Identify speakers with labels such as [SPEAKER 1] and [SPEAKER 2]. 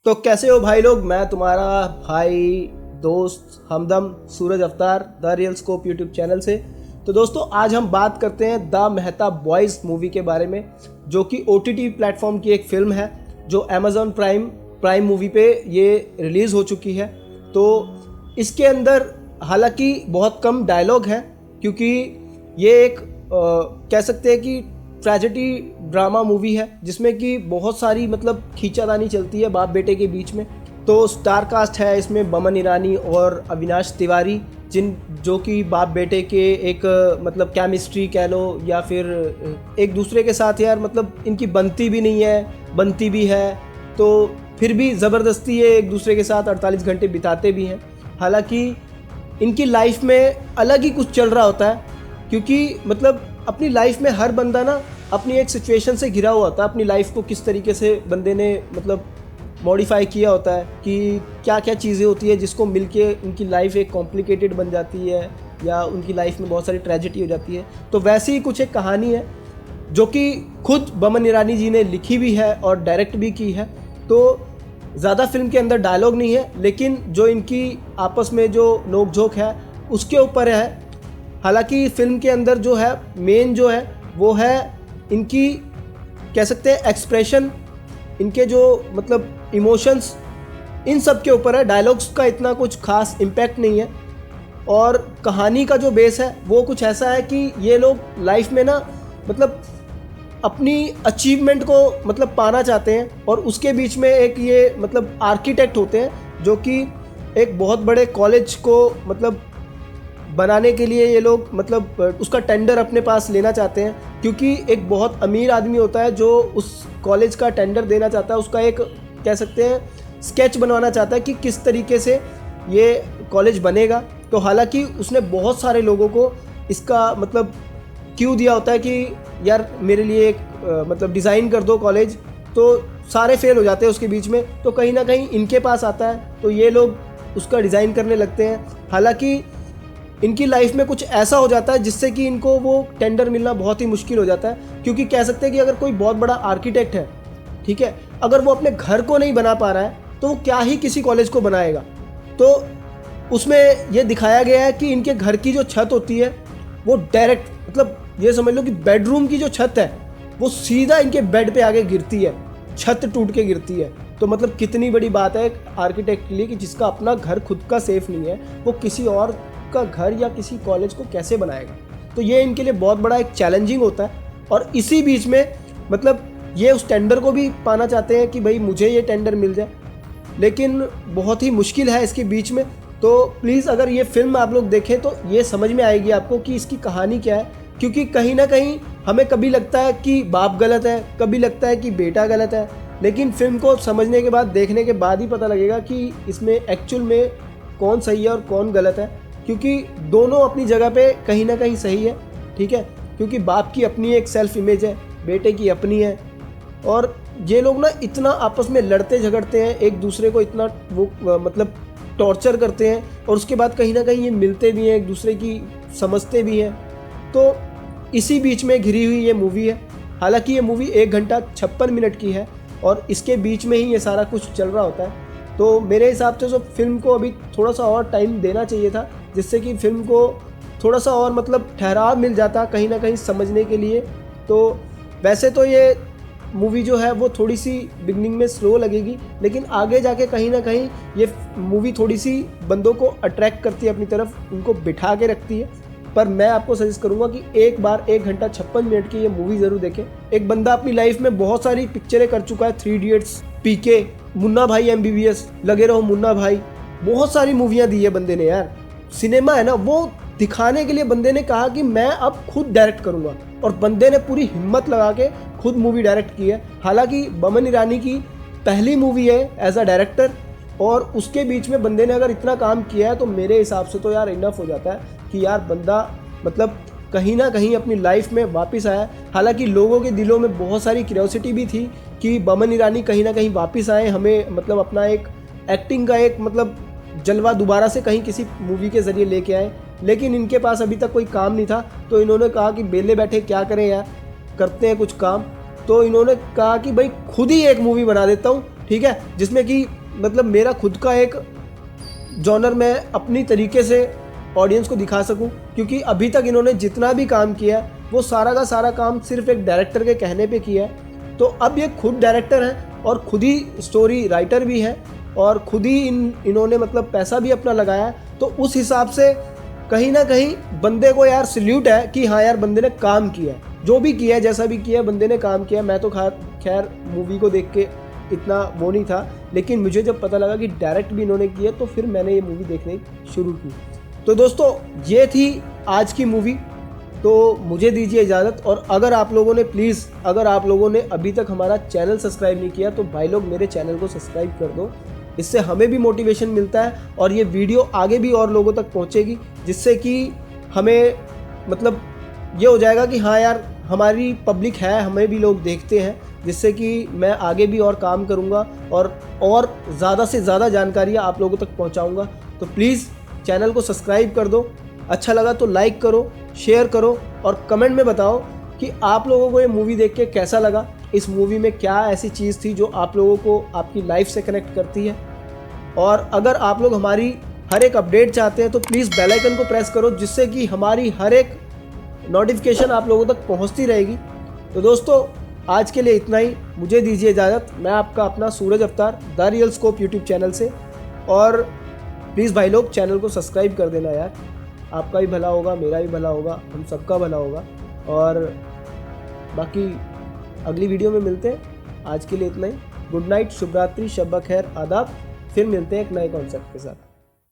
[SPEAKER 1] तो कैसे हो भाई लोग। मैं तुम्हारा भाई दोस्त हमदम सूरज अवतार the real scope YouTube channel से। तो दोस्तों आज हम बात करते हैं द मेहता बॉयज़ मूवी के बारे में, जो कि OTT प्लेटफॉर्म की एक फ़िल्म है जो अमेज़ॉन प्राइम मूवी पे ये रिलीज़ हो चुकी है। तो इसके अंदर हालांकि बहुत कम डायलॉग है, क्योंकि ये एक कह सकते हैं कि ट्रेजेडी ड्रामा मूवी है जिसमें कि बहुत सारी खींचातानी चलती है बाप बेटे के बीच में। तो स्टार कास्ट है इसमें बमन ईरानी और अविनाश तिवारी, जो कि बाप बेटे के एक केमिस्ट्री कह लो या फिर एक दूसरे के साथ इनकी बनती भी नहीं है, बनती भी है तो फिर भी ज़बरदस्ती ये एक दूसरे के साथ 48 घंटे बिताते भी हैं। हालांकि इनकी लाइफ में अलग ही कुछ चल रहा होता है, क्योंकि अपनी लाइफ में हर बंदा ना अपनी एक सिचुएशन से घिरा हुआ होता है। अपनी लाइफ को किस तरीके से बंदे ने मॉडिफाई किया होता है कि क्या क्या चीज़ें होती है जिसको मिलके उनकी लाइफ एक कॉम्प्लिकेटेड बन जाती है या उनकी लाइफ में बहुत सारी ट्रेजेडी हो जाती है। तो वैसे ही कुछ एक कहानी है जो कि खुद बमन ईरानी जी ने लिखी भी है और डायरेक्ट भी की है। तो ज़्यादा फिल्म के अंदर डायलॉग नहीं है, लेकिन जो इनकी आपस में जो नोक-झोंक है उसके ऊपर है। हालांकि फिल्म के अंदर जो है मेन जो है वो है इनकी कह सकते हैं एक्सप्रेशन, इनके जो इमोशंस, इन सब के ऊपर है। डायलॉग्स का इतना कुछ खास इम्पैक्ट नहीं है। और कहानी का जो बेस है वो कुछ ऐसा है कि ये लोग लाइफ में ना अपनी अचीवमेंट को पाना चाहते हैं, और उसके बीच में एक ये आर्किटेक्ट होते हैं जो कि एक बहुत बड़े कॉलेज को बनाने के लिए ये लोग उसका टेंडर अपने पास लेना चाहते हैं, क्योंकि एक बहुत अमीर आदमी होता है जो उस कॉलेज का टेंडर देना चाहता है। उसका एक कह सकते हैं स्केच बनवाना चाहता है कि किस तरीके से ये कॉलेज बनेगा। तो हालांकि उसने बहुत सारे लोगों को इसका क्यों दिया होता है कि यार मेरे लिए एक डिज़ाइन कर दो कॉलेज, तो सारे फेल हो जाते हैं उसके बीच में। तो कहीं ना कहीं इनके पास आता है तो ये लोग उसका डिज़ाइन करने लगते हैं। हालांकि इनकी लाइफ में कुछ ऐसा हो जाता है जिससे कि इनको वो टेंडर मिलना बहुत ही मुश्किल हो जाता है, क्योंकि कह सकते हैं कि अगर कोई बहुत बड़ा आर्किटेक्ट है, ठीक है, अगर वो अपने घर को नहीं बना पा रहा है तो वो क्या ही किसी कॉलेज को बनाएगा। तो उसमें ये दिखाया गया है कि इनके घर की जो छत होती है वो डायरेक्ट ये समझ लो कि बेडरूम की जो छत है वो सीधा इनके बेड पे आके गिरती है, छत टूट के गिरती है। तो कितनी बड़ी बात है एक आर्किटेक्ट के लिए कि जिसका अपना घर खुद का सेफ नहीं है, वो किसी और का घर या किसी कॉलेज को कैसे बनाएगा। तो ये इनके लिए बहुत बड़ा एक चैलेंजिंग होता है। और इसी बीच में ये उस टेंडर को भी पाना चाहते हैं कि भाई मुझे ये टेंडर मिल जाए, लेकिन बहुत ही मुश्किल है इसके बीच में। तो प्लीज़ अगर ये फिल्म आप लोग देखें तो ये समझ में आएगी आपको कि इसकी कहानी क्या है, क्योंकि कहीं ना कहीं हमें कभी लगता है कि बाप गलत है, कभी लगता है कि बेटा गलत है, लेकिन फिल्म को समझने के बाद, देखने के बाद ही पता लगेगा कि इसमें एक्चुअल में कौन सही है और कौन गलत है। क्योंकि दोनों अपनी जगह पे कहीं ना कहीं सही है, ठीक है, क्योंकि बाप की अपनी एक सेल्फ इमेज है, बेटे की अपनी है। और ये लोग ना इतना आपस में लड़ते झगड़ते हैं, एक दूसरे को इतना वो टॉर्चर करते हैं, और उसके बाद कहीं ना कहीं ये मिलते भी हैं, एक दूसरे की समझते भी हैं। तो इसी बीच में घिरी हुई ये मूवी है। हालांकि ये मूवी 1 घंटा 56 मिनट की है और इसके बीच में ही ये सारा कुछ चल रहा होता है। तो मेरे हिसाब से तो फिल्म को अभी थोड़ा सा और टाइम देना चाहिए था, जिससे कि फिल्म को थोड़ा सा और ठहराव मिल जाता कहीं ना कहीं समझने के लिए। तो वैसे तो ये मूवी जो है वो थोड़ी सी बिगनिंग में स्लो लगेगी, लेकिन आगे जाके कहीं ना कहीं ये मूवी थोड़ी सी बंदों को अट्रैक्ट करती है अपनी तरफ, उनको बिठा के रखती है। पर मैं आपको सजेस्ट करूंगा कि एक बार 1 घंटा 56 मिनट की ये मूवी ज़रूर देखें। एक बंदा अपनी लाइफ में बहुत सारी पिक्चरें कर चुका है, 3 इडियट्स, पीके, मुन्ना भाई MBBS, लगे रहो मुन्ना भाई, बहुत सारी मूवियाँ दी है बंदे ने यार। सिनेमा है ना, वो दिखाने के लिए बंदे ने कहा कि मैं अब खुद डायरेक्ट करूँगा, और बंदे ने पूरी हिम्मत लगा के खुद मूवी डायरेक्ट की है। हालांकि बमन ईरानी की पहली मूवी है एज अ डायरेक्टर, और उसके बीच में बंदे ने अगर इतना काम किया है तो मेरे हिसाब से तो यार इनफ हो जाता है कि यार बंदा कहीं ना कहीं अपनी लाइफ में वापस आया। हालांकि लोगों के दिलों में बहुत सारी क्यूरियोसिटी भी थी कि बमन ईरानी कहीं ना कहीं वापस आए, हमें अपना एक एक्टिंग का एक जलवा दोबारा से कहीं किसी मूवी के ज़रिए लेके आए, लेकिन इनके पास अभी तक कोई काम नहीं था। तो इन्होंने कहा कि बेले बैठे क्या करें यार, करते हैं कुछ काम। तो इन्होंने कहा कि भाई खुद ही एक मूवी बना देता हूँ ठीक है, जिसमें कि मतलब मेरा खुद का एक जॉनर मैं अपनी तरीके से ऑडियंस को दिखा सकूं, क्योंकि अभी तक इन्होंने जितना भी काम किया है वो सारा का सारा काम सिर्फ एक डायरेक्टर के कहने पे किया है। तो अब ये खुद डायरेक्टर हैं और खुद ही स्टोरी राइटर भी हैं और खुद ही इन्होंने मतलब पैसा भी अपना लगाया है। तो उस हिसाब से कहीं ना कहीं बंदे को यार सल्यूट है कि हाँ यार बंदे ने काम किया है, जो भी किया है, जैसा भी किया है, बंदे ने काम किया। मैं तो खैर मूवी को देख के इतना वो नहीं था, लेकिन मुझे जब पता लगा कि डायरेक्ट भी इन्होंने किया तो फिर मैंने ये मूवी देखनी शुरू की। तो दोस्तों ये थी आज की मूवी, तो मुझे दीजिए इजाज़त। और अगर आप लोगों ने प्लीज़, अगर आप लोगों ने अभी तक हमारा चैनल सब्सक्राइब नहीं किया तो भाई लोग मेरे चैनल को सब्सक्राइब कर दो, इससे हमें भी मोटिवेशन मिलता है और ये वीडियो आगे भी और लोगों तक पहुंचेगी, जिससे कि हमें मतलब ये हो जाएगा कि हाँ यार हमारी पब्लिक है, हमें भी लोग देखते हैं, जिससे कि मैं आगे भी और काम करूँगा और ज़्यादा से ज़्यादा जानकारियाँ आप लोगों तक पहुँचाऊँगा। तो प्लीज़ चैनल को सब्सक्राइब कर दो, अच्छा लगा तो लाइक करो, शेयर करो और कमेंट में बताओ कि आप लोगों को ये मूवी देख के कैसा लगा, इस मूवी में क्या ऐसी चीज़ थी जो आप लोगों को आपकी लाइफ से कनेक्ट करती है। और अगर आप लोग हमारी हर एक अपडेट चाहते हैं तो प्लीज़ बेल आइकन को प्रेस करो, जिससे कि हमारी हर एक नोटिफिकेशन आप लोगों तक पहुंचती रहेगी। तो दोस्तों आज के लिए इतना ही, मुझे दीजिए इजाज़त। मैं आपका अपना सूरज अवतार the real scope YouTube channel से। और प्लीज़ भाई लोग चैनल को सब्सक्राइब कर देना यार, आपका भी भला होगा, मेरा भी भला होगा, हम सबका भला होगा। और बाकी अगली वीडियो में मिलते हैं। आज के लिए इतना ही। गुड नाइट, शुभ रात्रि, शब ब खैर, आदाब। फिर मिलते हैं एक नए कॉन्सेप्ट के साथ।